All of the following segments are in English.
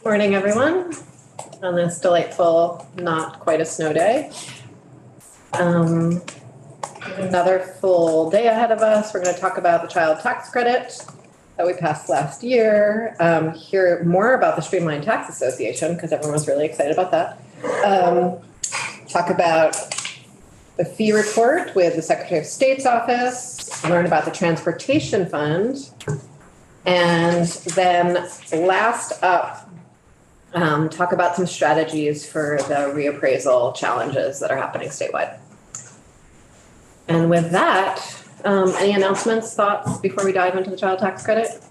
Morning, everyone, on this delightful, not quite a snow day. Another full day ahead of us. We're going to talk about the child tax credit that we passed last year, hear more about the Streamlined Tax Association, because everyone was really excited about that. Talk about the fee report with the Secretary of State's office, learn about the Transportation Fund, and then last up, talk about some strategies for the reappraisal challenges that are happening statewide. And with that, any announcements, thoughts before we dive into the child tax credit?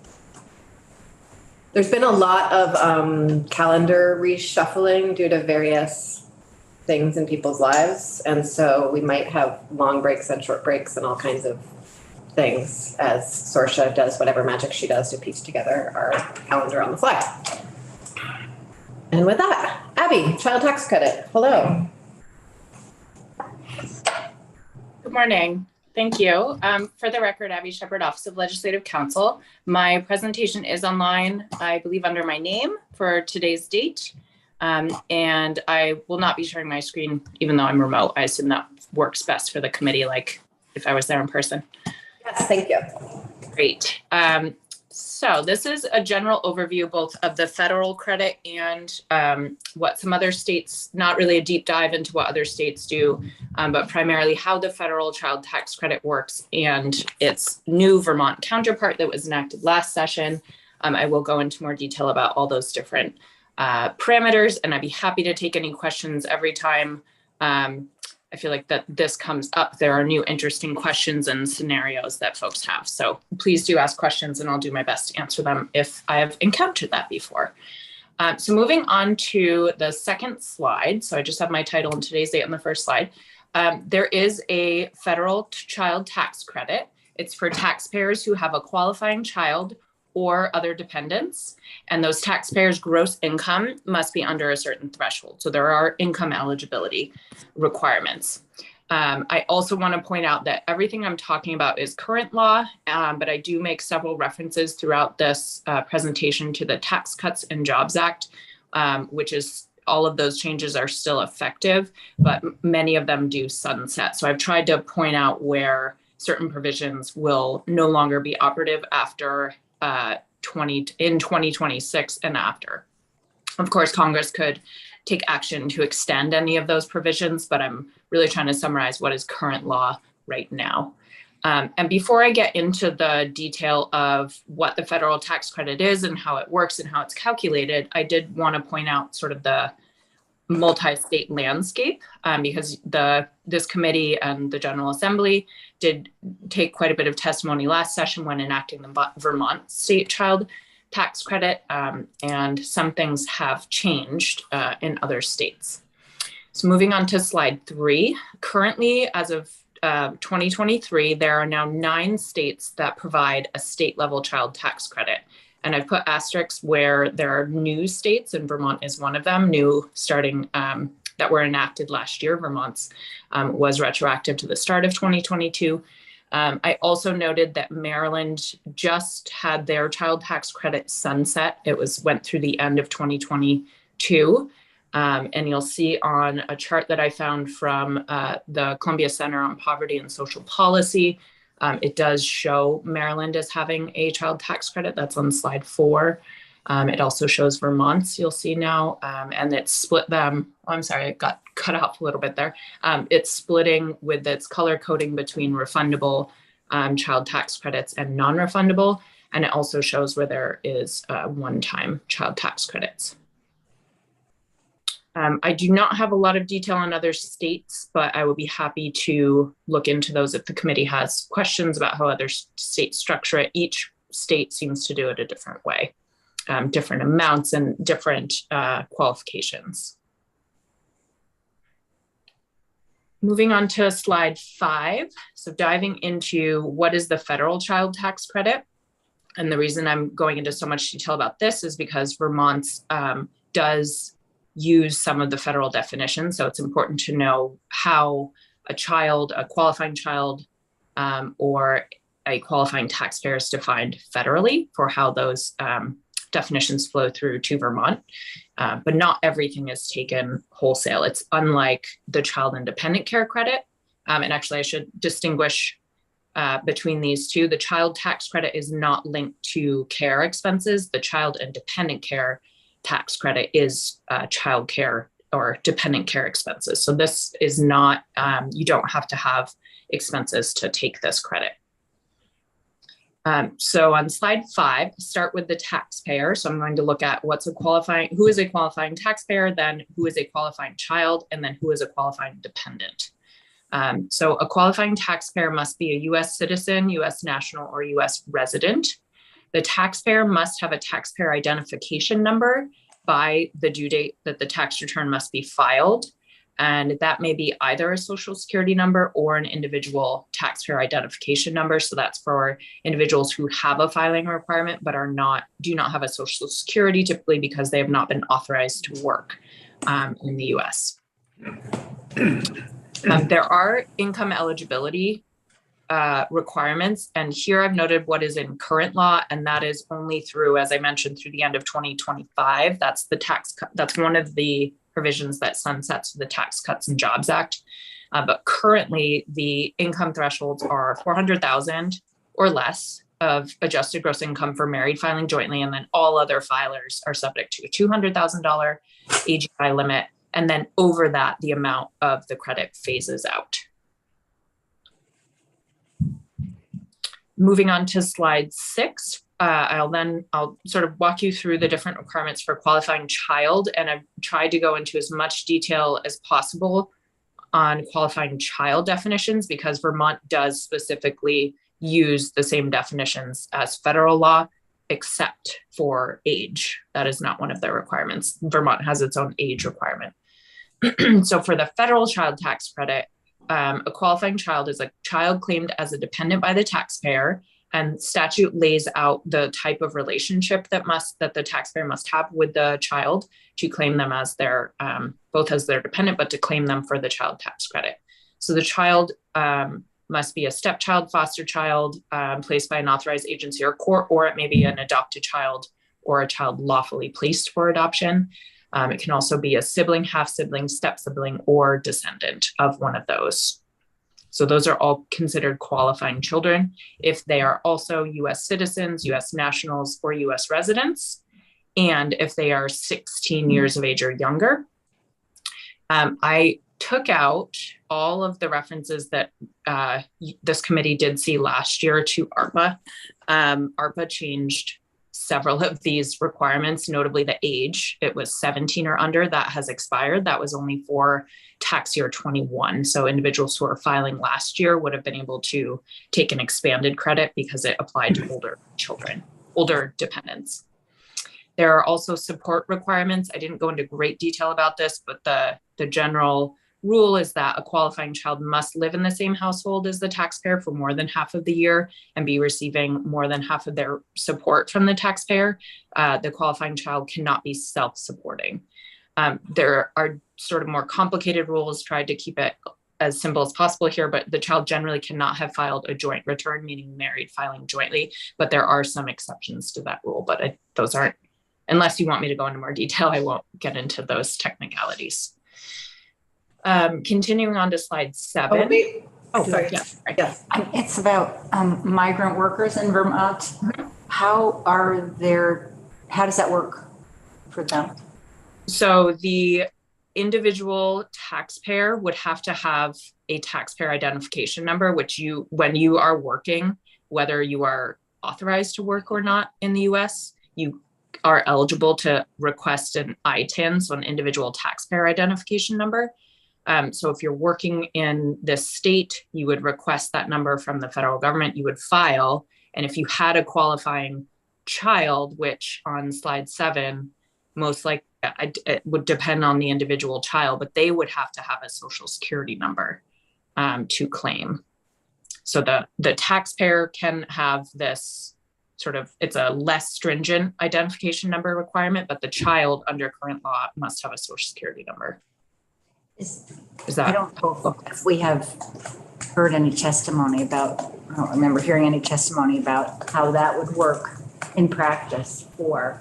There's been a lot of calendar reshuffling due to various things in people's lives. And so we might have long breaks and short breaks and all kinds of things as Sorsha does whatever magic she does to piece together our calendar on the fly. And with that, Abby, child tax credit, hello. Good morning. Thank you. For the record, Abby Shepard, Office of Legislative Counsel. My presentation is online, I believe, under my name for today's date. And I will not be sharing my screen, even though I'm remote. I assume that works best for the committee, like if I was there in person. Yes, thank you. Great. So this is a general overview both of the federal credit and what some other states, not really a deep dive into what other states do, but primarily how the federal child tax credit works and its new Vermont counterpart that was enacted last session. I will go into more detail about all those different parameters, and I'd be happy to take any questions every time I feel like that this comes up. There are new interesting questions and scenarios that folks have. So please do ask questions and I'll do my best to answer them if I have encountered that before. So moving on to the second slide. So I just have my title and today's date on the first slide. There is a federal child tax credit. It's for taxpayers who have a qualifying child or other dependents, and those taxpayers' gross income must be under a certain threshold. So there are income eligibility requirements. I also want to point out that everything I'm talking about is current law, but I do make several references throughout this presentation to the Tax Cuts and Jobs Act, which is all of those changes are still effective, but many of them do sunset. So I've tried to point out where certain provisions will no longer be operative after in 2026 and after. Of course, Congress could take action to extend any of those provisions, but I'm really trying to summarize what is current law right now. And before I get into the detail of what the federal tax credit is and how it works and how it's calculated, I did want to point out sort of the multi-state landscape because this committee and the General Assembly did take quite a bit of testimony last session when enacting the Vermont state child tax credit, and some things have changed in other states. So moving on to slide 3, currently as of 2023, there are now 9 states that provide a state level child tax credit. And I've put asterisks where there are new states, and Vermont is one of them, new starting that were enacted last year. Vermont's was retroactive to the start of 2022. I also noted that Maryland just had their child tax credit sunset. It went through the end of 2022. And you'll see on a chart that I found from the Columbia Center on Poverty and Social Policy, it does show Maryland as having a child tax credit. That's on slide 4. It also shows Vermont's, you'll see now, and it's split them. Oh, I'm sorry, it got cut off a little bit there. It's splitting with its color coding between refundable child tax credits and non-refundable. And it also shows where there is one-time child tax credits. I do not have a lot of detail on other states, but I will be happy to look into those if the committee has questions about how other states structure it. Each state seems to do it a different way, different amounts and different qualifications. Moving on to slide 5. So diving into what is the federal child tax credit. And the reason I'm going into so much detail about this is because Vermont does use some of the federal definitions. So it's important to know how a qualifying child, or a qualifying taxpayer is defined federally for how those definitions flow through to Vermont, but not everything is taken wholesale. It's unlike the child and dependent care credit. And actually, I should distinguish between these two. The child tax credit is not linked to care expenses. The child and dependent care tax credit is child care or dependent care expenses. So this is not, you don't have to have expenses to take this credit. So on slide 5, start with the taxpayer. So I'm going to look at who is a qualifying taxpayer, then who is a qualifying child, and then who is a qualifying dependent. So a qualifying taxpayer must be a US citizen, US national, or US resident. The taxpayer must have a taxpayer identification number by the due date that the tax return must be filed. And that may be either a social security number or an individual taxpayer identification number. So that's for individuals who have a filing requirement, but do not have a social security, typically because they have not been authorized to work in the US. There are income eligibility requirements. And here I've noted what is in current law, and that is only through, as I mentioned, through the end of 2025. That's one of the provisions that sunsets the Tax Cuts and Jobs Act. But currently the income thresholds are 400,000 or less of adjusted gross income for married filing jointly. And then all other filers are subject to a $200,000 AGI limit. And then over that, the amount of the credit phases out. Moving on to slide 6, I'll sort of walk you through the different requirements for qualifying child. And I've tried to go into as much detail as possible on qualifying child definitions because Vermont does specifically use the same definitions as federal law, except for age. That is not one of their requirements. Vermont has its own age requirement. So for the federal child tax credit, a qualifying child is a child claimed as a dependent by the taxpayer, and statute lays out the type of relationship that the taxpayer must have with the child to claim them as both as their dependent, but to claim them for the child tax credit. So the child must be a stepchild, foster child, placed by an authorized agency or court, or it may be an adopted child or a child lawfully placed for adoption. It can also be a sibling, half sibling, step sibling, or descendant of one of those. So those are all considered qualifying children if they are also US citizens, US nationals, or US residents, and if they are 16 years of age or younger. I took out all of the references that this committee did see last year to ARPA. ARPA changed several of these requirements, notably the age. It was 17 or under, that has expired. That was only for tax year 21. So individuals who are filing last year would have been able to take an expanded credit because it applied to older children, older dependents. There are also support requirements. I didn't go into great detail about this, but the general rule is that a qualifying child must live in the same household as the taxpayer for more than half of the year and be receiving more than half of their support from the taxpayer. The qualifying child cannot be self-supporting. There are sort of more complicated rules, tried to keep it as simple as possible here, but the child generally cannot have filed a joint return, meaning married filing jointly, but there are some exceptions to that rule, but those aren't, unless you want me to go into more detail, I won't get into those technicalities. Continuing on to slide 7. Sorry. Yeah. Yes. It's about migrant workers in Vermont. Mm-hmm. How does that work for them? So the individual taxpayer would have to have a taxpayer identification number, which when you are working, whether you are authorized to work or not in the US, you are eligible to request an ITIN, so an individual taxpayer identification number. So if you're working in this state, you would request that number from the federal government, you would file. And if you had a qualifying child, which on slide 7, most likely it would depend on the individual child, but they would have to have a social security number to claim. So the taxpayer can have this it's a less stringent identification number requirement, but the child under current law must have a social security number. I don't know if we have heard any testimony about, I don't remember hearing any testimony about how that would work in practice for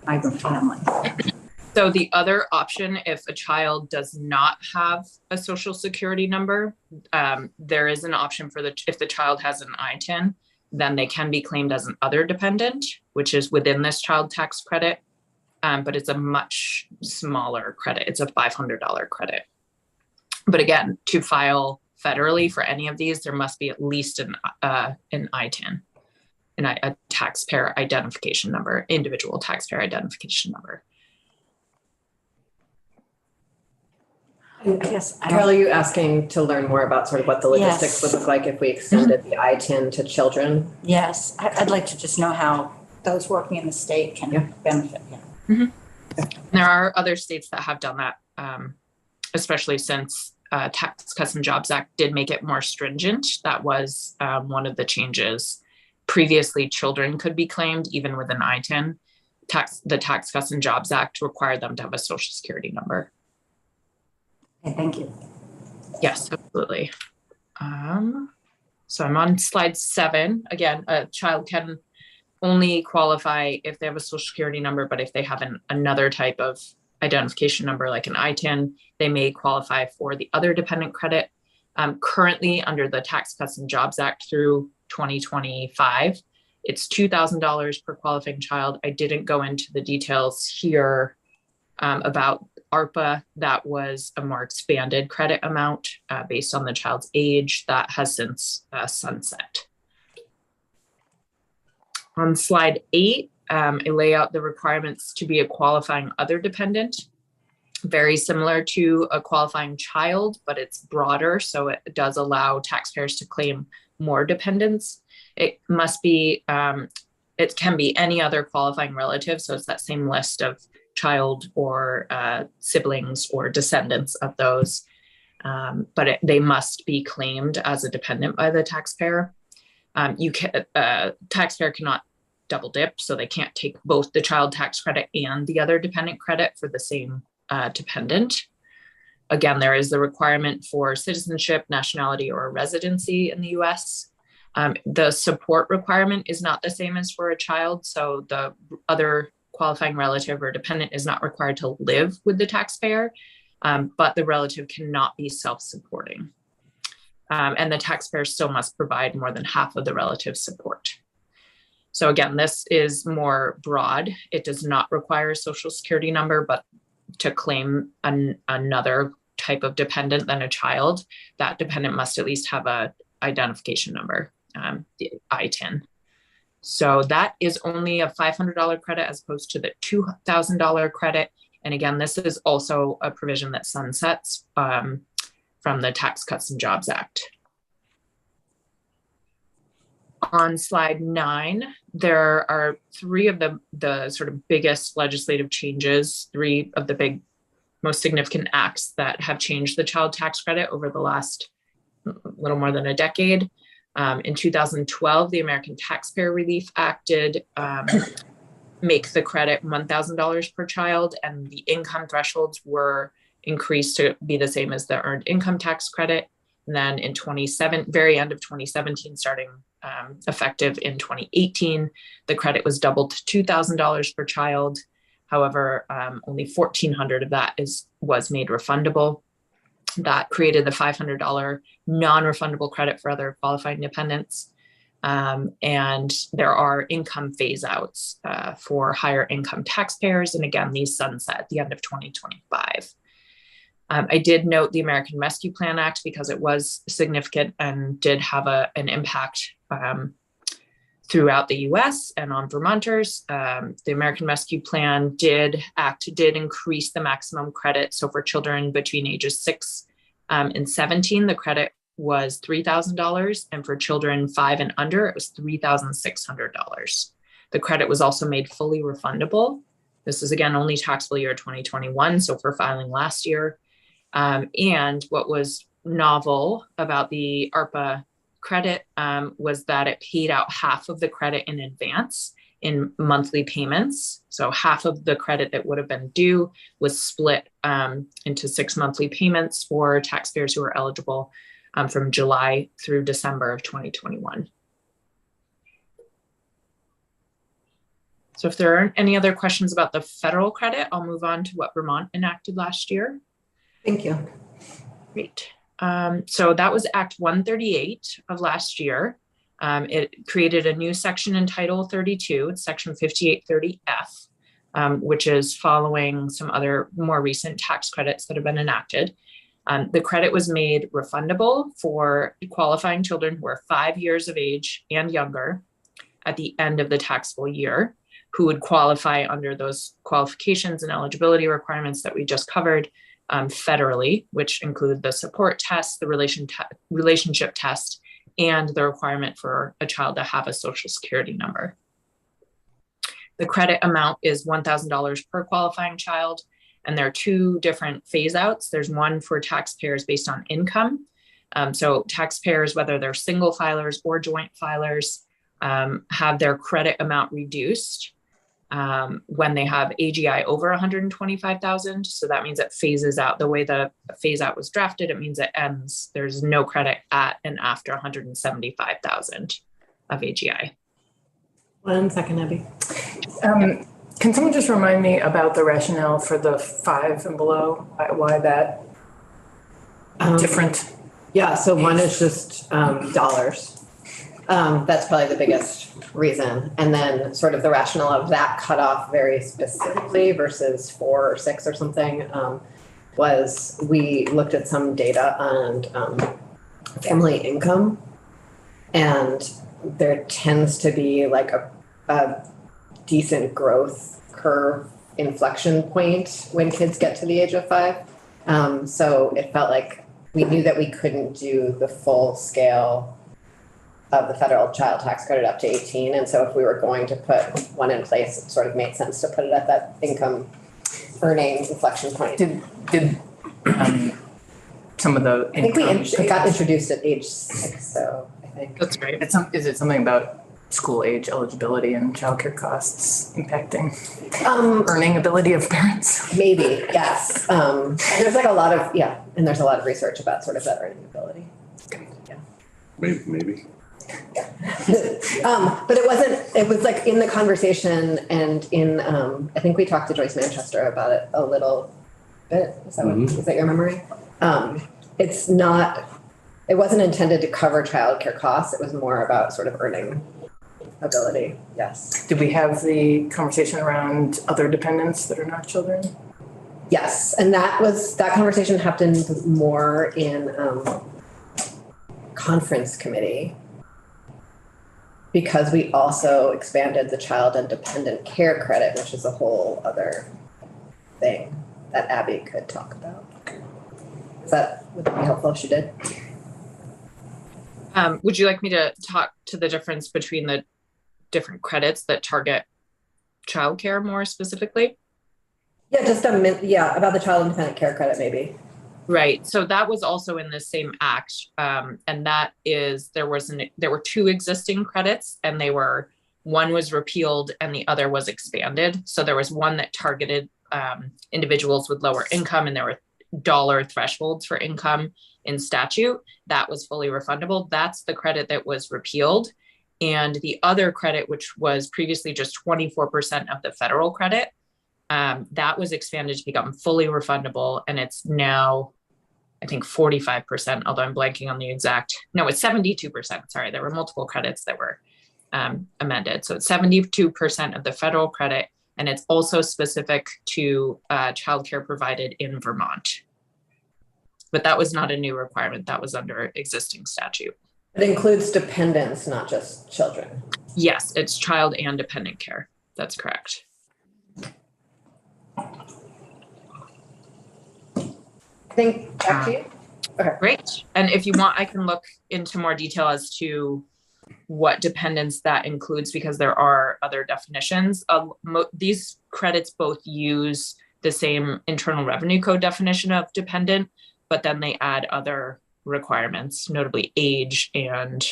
migrant families? So the other option, if a child does not have a social security number, there is an option for if the child has an ITIN, then they can be claimed as an other dependent, which is within this child tax credit. But it's a much smaller credit. It's a $500 credit. But again, to file federally for any of these, there must be at least an ITIN, a taxpayer identification number, individual taxpayer identification number. Carol, are you asking to learn more about sort of what the logistics would look like if we extended the ITIN to children? Yes, I'd like to just know how those working in the state can benefit. There are other states that have done that, especially since Tax Cuts and Jobs Act did make it more stringent. That was one of the changes. Previously, children could be claimed even with an ITIN. The Tax Cuts and Jobs Act required them to have a social security number. Okay, thank you. Yes, absolutely. So I'm on slide 7. Again, a child can only qualify if they have a social security number, but if they have another type of identification number like an ITIN, they may qualify for the other dependent credit. Currently, under the Tax Cuts and Jobs Act through 2025, it's $2,000 per qualifying child. I didn't go into the details here about ARPA. That was a more expanded credit amount based on the child's age that has since sunset. On slide 8, I lay out the requirements to be a qualifying other dependent, very similar to a qualifying child, but it's broader. So it does allow taxpayers to claim more dependents. It must be, it can be any other qualifying relative. So it's that same list of child or siblings or descendants of those, but they must be claimed as a dependent by the taxpayer. Taxpayer cannot double dip, so they can't take both the child tax credit and the other dependent credit for the same dependent. Again, there is the requirement for citizenship, nationality, or residency in the US. The support requirement is not the same as for a child, so the other qualifying relative or dependent is not required to live with the taxpayer, but the relative cannot be self-supporting. And the taxpayer still must provide more than half of the relative's support. So again, this is more broad. It does not require a social security number, but to claim another type of dependent than a child, that dependent must at least have a identification number, the ITIN. So that is only a $500 credit as opposed to the $2,000 credit. And again, this is also a provision that sunsets from the Tax Cuts and Jobs Act. On slide 9, there are 3 of the sort of biggest legislative changes, 3 of the big, most significant acts that have changed the child tax credit over the last little more than a decade. In 2012, the American Taxpayer Relief Act did make the credit $1,000 per child, and the income thresholds were increased to be the same as the earned income tax credit. And then in very end of 2017, starting effective in 2018, the credit was doubled to $2,000 per child. However, only $1,400 of that was made refundable. That created the $500 non-refundable credit for other qualifying dependents. And there are income phase outs for higher income taxpayers. And again, these sunset at the end of 2025. I did note the American Rescue Plan Act because it was significant and did have an impact throughout the US and on Vermonters. The American Rescue Plan did increase the maximum credit. So for children between ages 6 and 17, the credit was $3,000. And for children 5 and under, it was $3,600. The credit was also made fully refundable. This is again, only taxable year 2021. So for filing last year. And what was novel about the ARPA credit was that it paid out half of the credit in advance in monthly payments. So half of the credit that would have been due was split into 6 monthly payments for taxpayers who were eligible from July through December of 2021. So if there aren't any other questions about the federal credit, I'll move on to what Vermont enacted last year. Thank you. Great. So that was Act 138 of last year. It created a new section in Title 32, it's Section 5830F, which is following some other more recent tax credits that have been enacted. The credit was made refundable for qualifying children who are 5 years of age and younger at the end of the taxable year, who would qualify under those qualifications and eligibility requirements that we just covered federally, which include the support test, the relationship test, and the requirement for a child to have a social security number. The credit amount is $1,000 per qualifying child, and there are two different phase outs. There's one for taxpayers based on income. So taxpayers, whether they're single filers or joint filers, have their credit amount reduced when they have AGI over 125,000. So that means it phases out. The way the phase out was drafted, it means it ends. There's no credit at and after 175,000 of AGI. 1 second, Abby. Can someone just remind me about the rationale for the 5 and below? Why that different? Yeah, so one is just dollars. That's probably the biggest reason. And then sort of the rationale of that cutoff very specifically versus 4 or 6 or something was we looked at some data on family income, and there tends to be like a decent growth curve inflection point when kids get to the age of 5. So it felt like we knew that we couldn't do the full scale of the federal child tax credit up to 18. And so if we were going to put one in place, it sort of made sense to put it at that income earning inflection point. Did some of the I think income it got introduced at age 6, so I think. That's right. is it something about school age eligibility and childcare costs impacting earning ability of parents? Maybe, yes. And there's like a lot of, and there's a lot of research about sort of that earning ability. Yeah. Maybe. But it was like in the conversation and in, I think we talked to Joyce Manchester about it a little bit. Is that your memory? It wasn't intended to cover childcare costs. It was more about sort of earning ability. Yes. Did we have the conversation around other dependents that are not children? Yes. And that conversation happened more in conference committee, because we also expanded the child and dependent care credit, which is a whole other thing that Abby could talk about. Would that be helpful if she did? Would you like me to talk to the difference between the different credits that target childcare more specifically? Yeah, about the child and dependent care credit, maybe. Right. So that was also in the same act. And that is, there were 2 existing credits, and one was repealed and the other was expanded. So there was one that targeted individuals with lower income, and there were dollar thresholds for income in statute. That was fully refundable. That's the credit that was repealed. And the other credit, which was previously just 24% of the federal credit, that was expanded to become fully refundable. And it's now, I think, 45%, although I'm blanking on the exact, no, it's 72%. Sorry, there were multiple credits that were amended. So it's 72% of the federal credit, and it's also specific to childcare provided in Vermont. But that was not a new requirement. That was under existing statute. It includes dependents, not just children. Yes, it's child and dependent care. That's correct. I think back to you. Okay. Great. And if you want, I can look into more detail as to what dependents that includes, because there are other definitions. These credits both use the same Internal Revenue Code definition of dependent, but then they add other requirements, notably age, and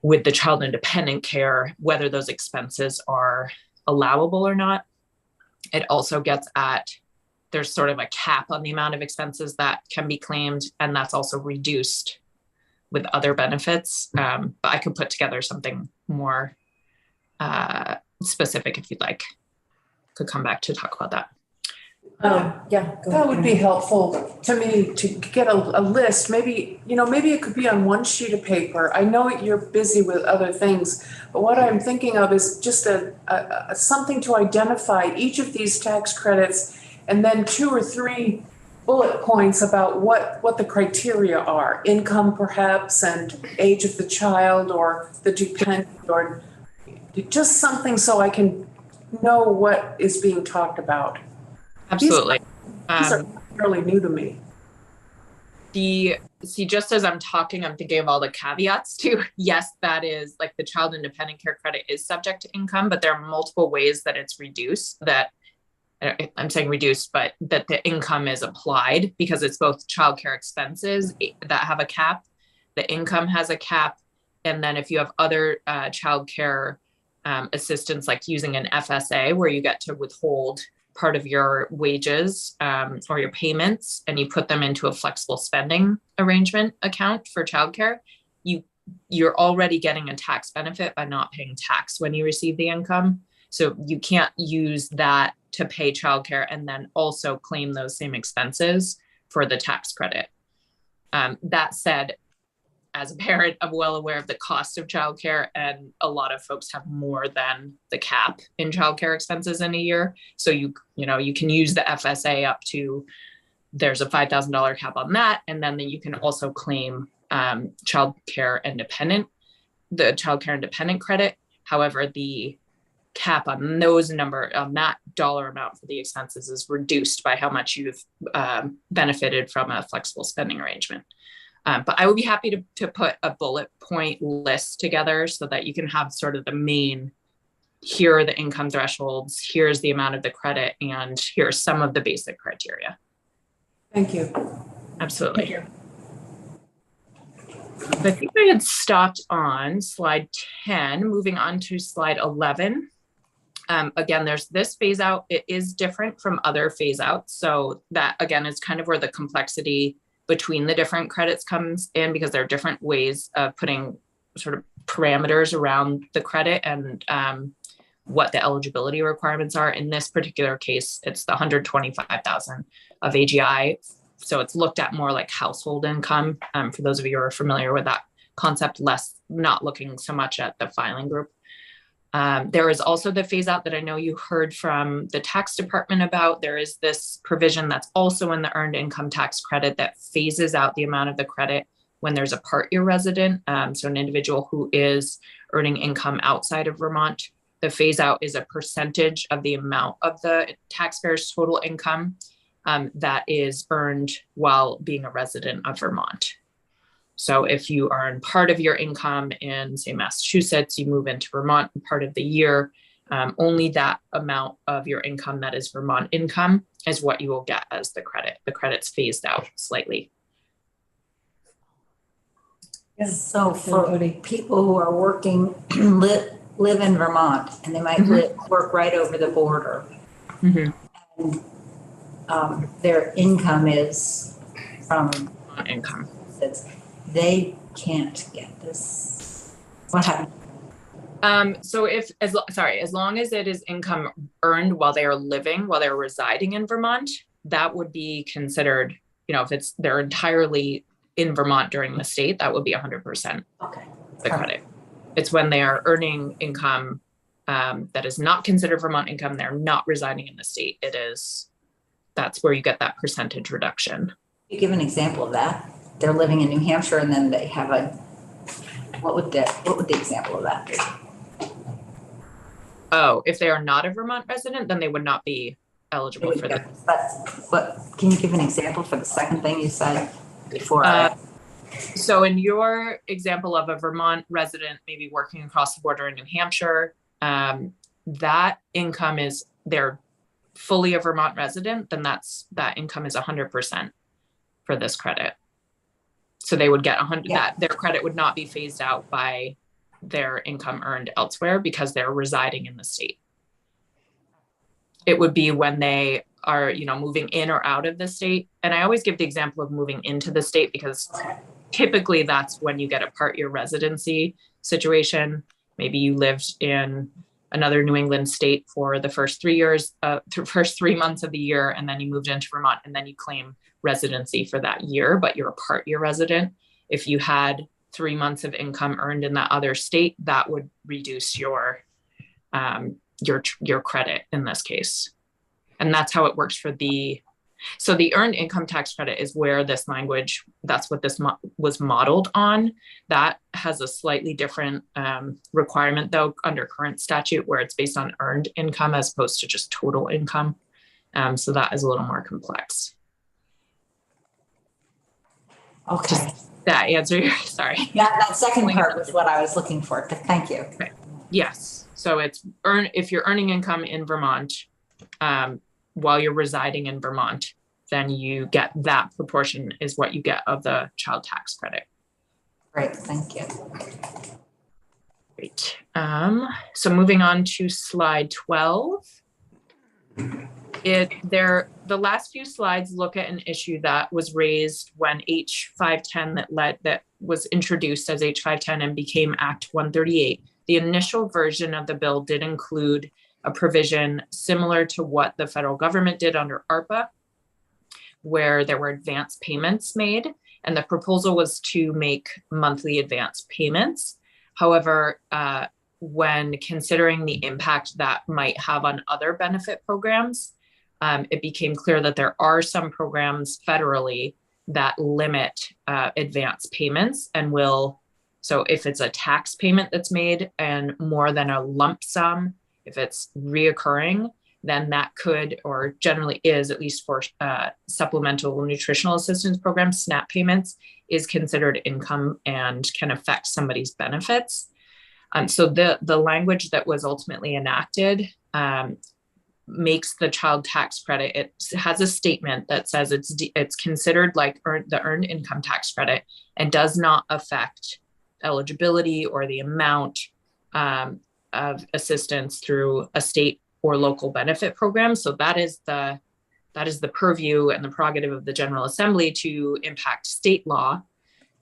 with the child and dependent care, whether those expenses are allowable or not. It also gets at, there's sort of a cap on the amount of expenses that can be claimed, and that's also reduced with other benefits. But I could put together something more specific if you'd like. Could come back to talk about that. Yeah. go That would ahead. be helpful to me to get a list, maybe, maybe it could be on one sheet of paper. I know you're busy with other things, but what I'm thinking of is just something to identify each of these tax credits and then 2 or 3 bullet points about what the criteria are, income perhaps, and age of the child or the dependent, or just something so I can know what is being talked about. Absolutely. These are fairly new to me. Just as I'm talking, I'm thinking of all the caveats too. Yes, that is like the child and dependent care credit is subject to income, but there are multiple ways that it's reduced, that I'm saying reduced, but that the income is applied, because it's both childcare expenses that have a cap, the income has a cap, and then if you have other childcare assistance, like using an FSA where you get to withhold part of your wages or your payments, and you put them into a flexible spending arrangement account for childcare, you're already getting a tax benefit by not paying tax when you receive the income. So you can't use that to pay childcare and then also claim those same expenses for the tax credit. That said, as a parent, I'm well aware of the cost of childcare, and a lot of folks have more than the cap in childcare expenses in a year. So you can use the FSA up to, there's a $5,000 cap on that, and then you can also claim the childcare independent credit. However, the cap on that dollar amount for the expenses is reduced by how much you've benefited from a flexible spending arrangement. But I would be happy to put a bullet point list together so that you can have sort of the main, here are the income thresholds, here's the amount of the credit, and here's some of the basic criteria. Thank you. Absolutely. Thank you. I think I had stopped on slide 10, moving on to slide 11. Again, there's this phase out. It is different from other phase outs. So that, again, is kind of where the complexity between the different credits comes in, because there are different ways of putting sort of parameters around the credit and what the eligibility requirements are. In this particular case, it's the 125,000 of AGI. So it's looked at more like household income. For those of you who are familiar with that concept, not looking so much at the filing group. There is also the phase out that I know you heard from the tax department about. There is this provision that's also in the earned income tax credit that phases out the amount of the credit when there's a part year resident. So an individual who is earning income outside of Vermont, the phase out is a percentage of the amount of the taxpayer's total income that is earned while being a resident of Vermont. So if you earn part of your income in, say, Massachusetts, you move into Vermont part of the year, only that amount of your income that is Vermont income is what you will get as the credit. The credit's phased out slightly. Yeah. So for people who are working, live in Vermont, and they might work right over the border, and their income is from Income. They can't get this. What happened? So as long as it is income earned while they're residing in Vermont, that would be considered, if they're entirely in Vermont during the state, that would be 100% the credit. It's when they are earning income that is not considered Vermont income, they're not residing in the state, that's where you get that percentage reduction. You give an example of that. They're living in New Hampshire, and then they have what would the example of that be? Oh, if they are not a Vermont resident, then they would not be eligible for that. But can you give an example for the second thing you said before? So in your example of a Vermont resident, maybe working across the border in New Hampshire, that income is, they're fully a Vermont resident, then that income is 100% for this credit. So they would get 100, that their credit would not be phased out by their income earned elsewhere because they're residing in the state. It would be when they are, moving in or out of the state. And I always give the example of moving into the state because typically that's when you get a part year residency situation. Maybe you lived in another New England state for the first 3 years, first 3 months of the year, and then you moved into Vermont, and then you claim residency for that year, but you're a part-year resident. If you had 3 months of income earned in that other state, that would reduce your credit in this case. And that's how it works for so the earned income tax credit is where this language, that's what this was modeled on. That has a slightly different requirement though under current statute, where it's based on earned income as opposed to just total income. So that is a little more complex. Okay. Does that answer your, sorry. That second part was what I was looking for. Thank you. Okay. Yes. So it's if you're earning income in Vermont, while you're residing in Vermont, then you get that proportion is what you get of the child tax credit. Great, thank you. Great. So moving on to slide 12. The last few slides look at an issue that was raised when H510 that was introduced as H510 and became Act 138. The initial version of the bill did include a provision similar to what the federal government did under ARPA, where there were advance payments made, and the proposal was to make monthly advance payments. However, when considering the impact that might have on other benefit programs, it became clear that there are some programs federally that limit advance payments and so if it's a tax payment that's made and more than a lump sum, if it's reoccurring, then that could, or generally is, at least for supplemental nutritional assistance programs, SNAP payments, is considered income and can affect somebody's benefits. So the language that was ultimately enacted makes the child tax credit, it has a statement that says it's considered like the earned income tax credit and does not affect eligibility or the amount of assistance through a state or local benefit program. So that is the purview and the prerogative of the General Assembly to impact state law.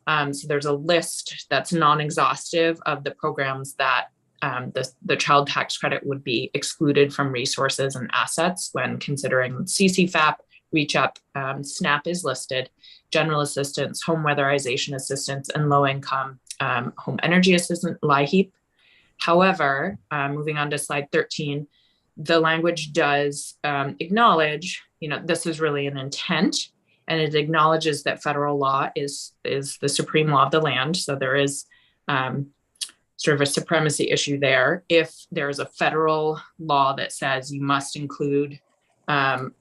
So there's a list that's non-exhaustive of the programs that the child tax credit would be excluded from resources and assets when considering CCFAP, Reach Up, SNAP is listed, general assistance, home weatherization assistance, and low income home energy assistance, LIHEAP. However, moving on to slide 13, the language does acknowledge, this is really an intent, and it acknowledges that federal law is the supreme law of the land. So there is sort of a supremacy issue there. If there's a federal law that says you must include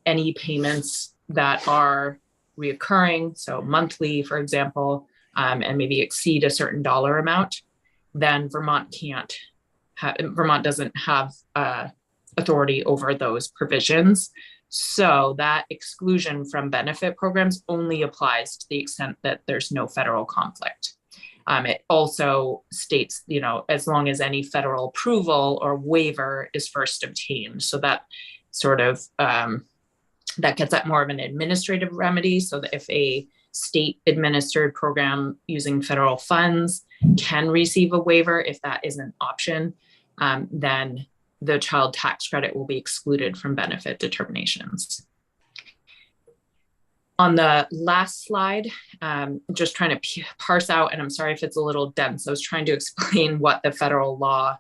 any payments that are reoccurring, so monthly, for example, and maybe exceed a certain dollar amount, then Vermont doesn't have authority over those provisions. So that exclusion from benefit programs only applies to the extent that there's no federal conflict. It also states, as long as any federal approval or waiver is first obtained. So that sort of, that gets at more of an administrative remedy, so that if a state administered program using federal funds can receive a waiver, if that is an option, then the child tax credit will be excluded from benefit determinations. On the last slide, just trying to parse out, and I'm sorry if it's a little dense, I was trying to explain what the federal law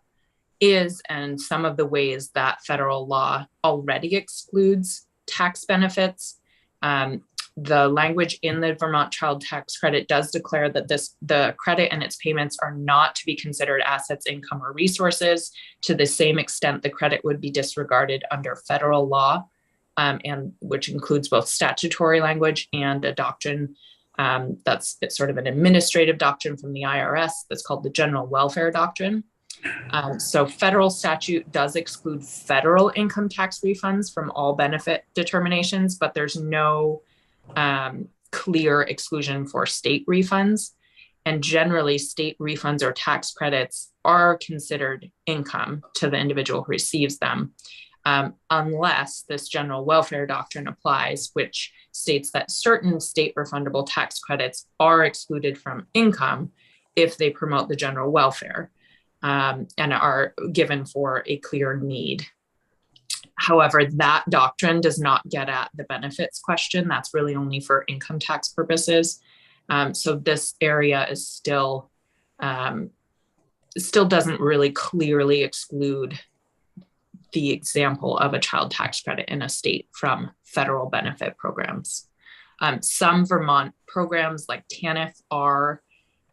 is and some of the ways that federal law already excludes tax benefits. The language in the Vermont Child Tax Credit does declare that the credit and its payments are not to be considered assets, income, or resources to the same extent the credit would be disregarded under federal law, and which includes both statutory language and a doctrine it's sort of an administrative doctrine from the IRS that's called the General Welfare Doctrine. So federal statute does exclude federal income tax refunds from all benefit determinations, but there's no clear exclusion for state refunds. And generally, state refunds or tax credits are considered income to the individual who receives them, unless this general welfare doctrine applies, which states that certain state refundable tax credits are excluded from income if they promote the general welfare. and are given for a clear need. However, that doctrine does not get at the benefits question. That's really only for income tax purposes. So this area is still doesn't really clearly exclude the example of a child tax credit in a state from federal benefit programs. Some Vermont programs like TANF are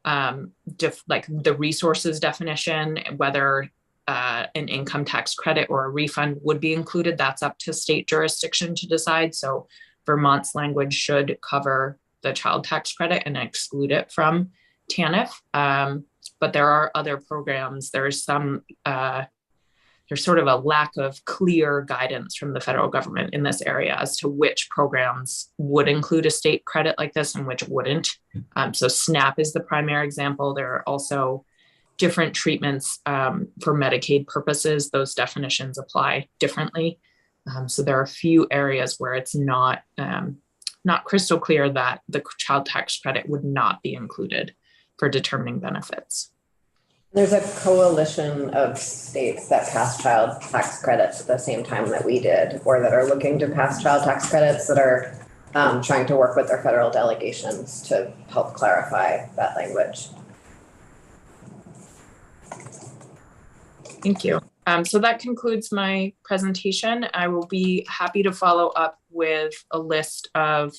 like the resources definition, whether an income tax credit or a refund would be included, that's up to state jurisdiction to decide. So Vermont's language should cover the child tax credit and exclude it from TANF. But there are other programs. There's sort of a lack of clear guidance from the federal government in this area as to which programs would include a state credit like this and which wouldn't. So SNAP is the primary example. There are also different treatments for Medicaid purposes. Those definitions apply differently. So there are a few areas where it's not crystal clear that the child tax credit would not be included for determining benefits. There's a coalition of states that pass child tax credits at the same time that we did, or that are looking to pass child tax credits, that are trying to work with their federal delegations to help clarify that language. Thank you. So that concludes my presentation. I will be happy to follow up with a list of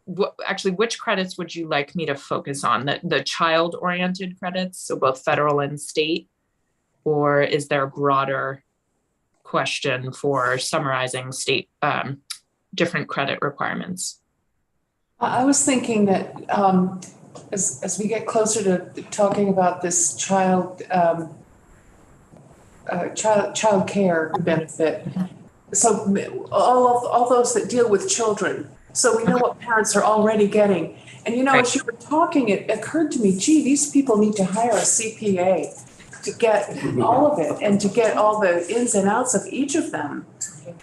which credits would you like me to focus on? The child-oriented credits, so both federal and state, or is there a broader question for summarizing state different credit requirements? I was thinking that as we get closer to talking about this child care benefit, so all those that deal with children, so we know what parents are already getting. And as you were talking, it occurred to me, gee, these people need to hire a CPA to get all of it and to get all the ins and outs of each of them.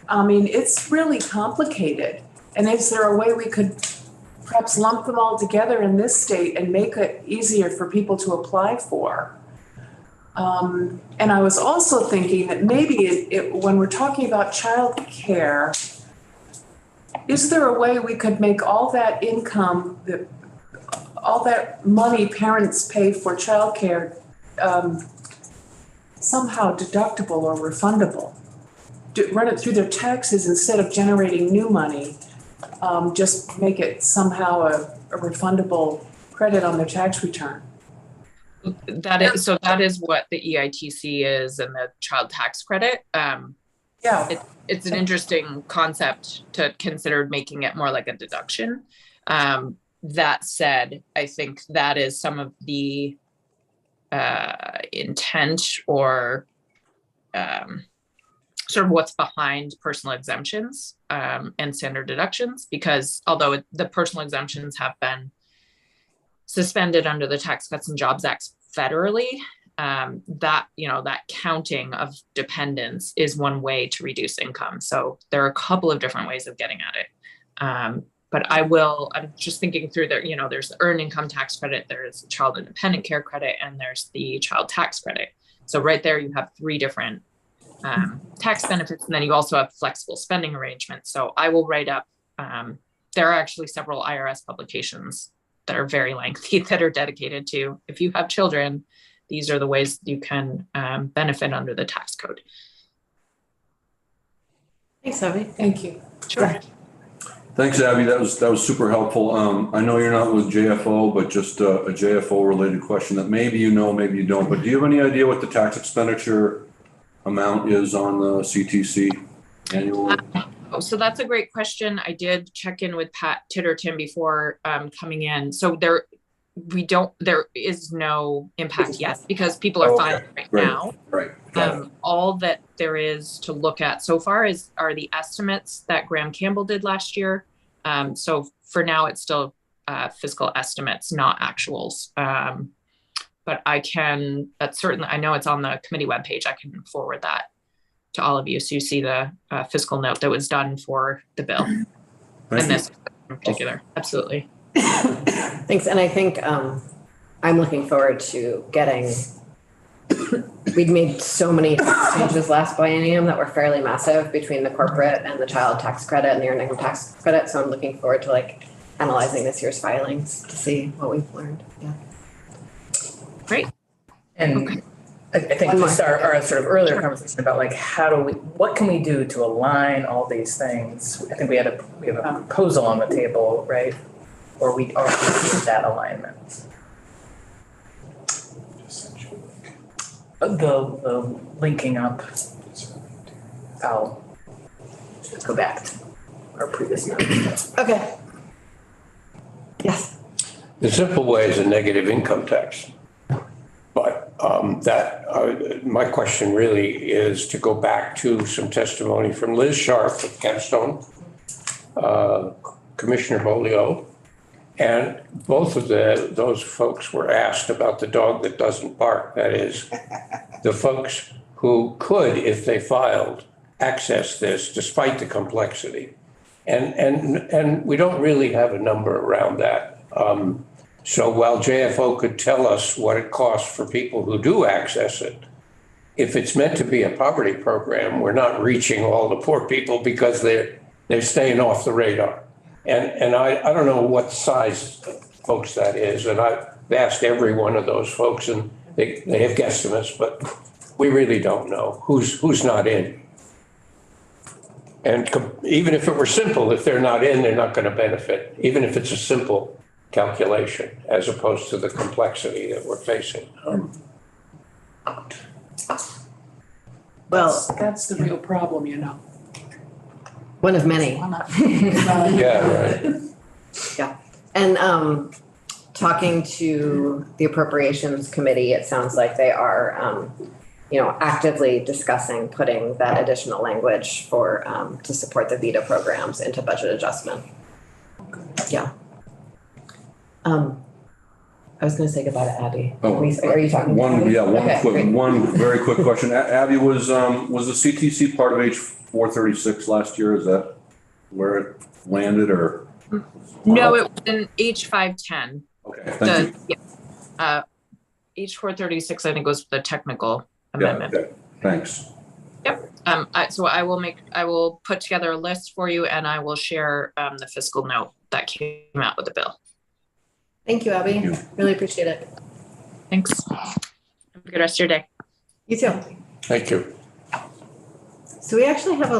I mean, it's really complicated. And is there a way we could perhaps lump them all together in this state and make it easier for people to apply for? And I was also thinking that maybe when we're talking about child care, is there a way we could make all that income, all that money parents pay for child care somehow deductible or refundable? Run it through their taxes instead of generating new money. Just make it somehow a refundable credit on their tax return. That is what the EITC is and the child tax credit. It's an interesting concept to consider making it more like a deduction. That said, I think that is some of the intent or sort of what's behind personal exemptions and standard deductions, because although the personal exemptions have been suspended under the Tax Cuts and Jobs Act federally, that counting of dependents is one way to reduce income. So there are a couple of different ways of getting at it. But I'm just thinking through there, there's the earned income tax credit, there's the child and dependent care credit, and there's the child tax credit. So right there you have three different tax benefits, and then you also have flexible spending arrangements. So I will write up, there are actually several IRS publications that are very lengthy that are dedicated to, if you have children, these are the ways you can benefit under the tax code. Thanks, Abby. Thank you. Sure. Thanks, Abby. That was super helpful. I know you're not with JFO, but just a JFO related question that maybe you know, maybe you don't, but do you have any idea what the tax expenditure amount is on the CTC annually? So that's a great question. I did check in with Pat Titterton before coming in. So there is no impact yet because people are filing right now. Right. All that there is to look at so far are the estimates that Graham Campbell did last year. So for now, it's still fiscal estimates, not actuals. But I know it's on the committee webpage. I can forward that to all of you so you see the fiscal note that was done for the bill. And this in particular. Absolutely. Thanks. And I think I'm looking forward to getting we'd made so many changes last biennium that were fairly massive between the corporate and the child tax credit and the earned income tax credit. So I'm looking forward to like analyzing this year's filings to see what we've learned. Yeah. Great. And I think One more. just our sort of earlier conversation about like, what can we do to align all these things? I think we have a proposal on the table, right? Or we already need that alignment. The linking up, I'll just go back to our previous notes. Okay. Yes. The simple way is a negative income tax. But my question really is to go back to some testimony from Liz Sharp of Capstone, Commissioner Bolio, and both of those folks were asked about the dog that doesn't bark. That is, the folks who could, if they filed, access this despite the complexity. And we don't really have a number around that. So while JFO could tell us what it costs for people who do access it, if it's meant to be a poverty program, we're not reaching all the poor people because they're staying off the radar. And I don't know what size folks that is. And I've asked every one of those folks and they have guesstimates, but we really don't know who's not in. And even if it were simple, if they're not in, they're not going to benefit, even if it's a simple calculation as opposed to the complexity that we're facing. Well, That's the real problem, you know. one of many. Yeah, right. Yeah. And talking to the appropriations committee, it sounds like they are actively discussing putting that additional language for to support the VETA programs into budget adjustment. Yeah. I was gonna say goodbye to Abby. Oh, Are you talking? to Abby? Okay, great. One very quick question. Abby, was the CTC part of H436 last year? Is that where it landed or? No, it was in H510. Okay, thank you. H436, I think, was the technical Yeah, amendment. okay, thanks. So I will put together a list for you and I will share the fiscal note that came out with the bill. Thank you, Abby. Thank you. Really appreciate it. Thanks. Have a good rest of your day. You too. Thank you. So we actually have a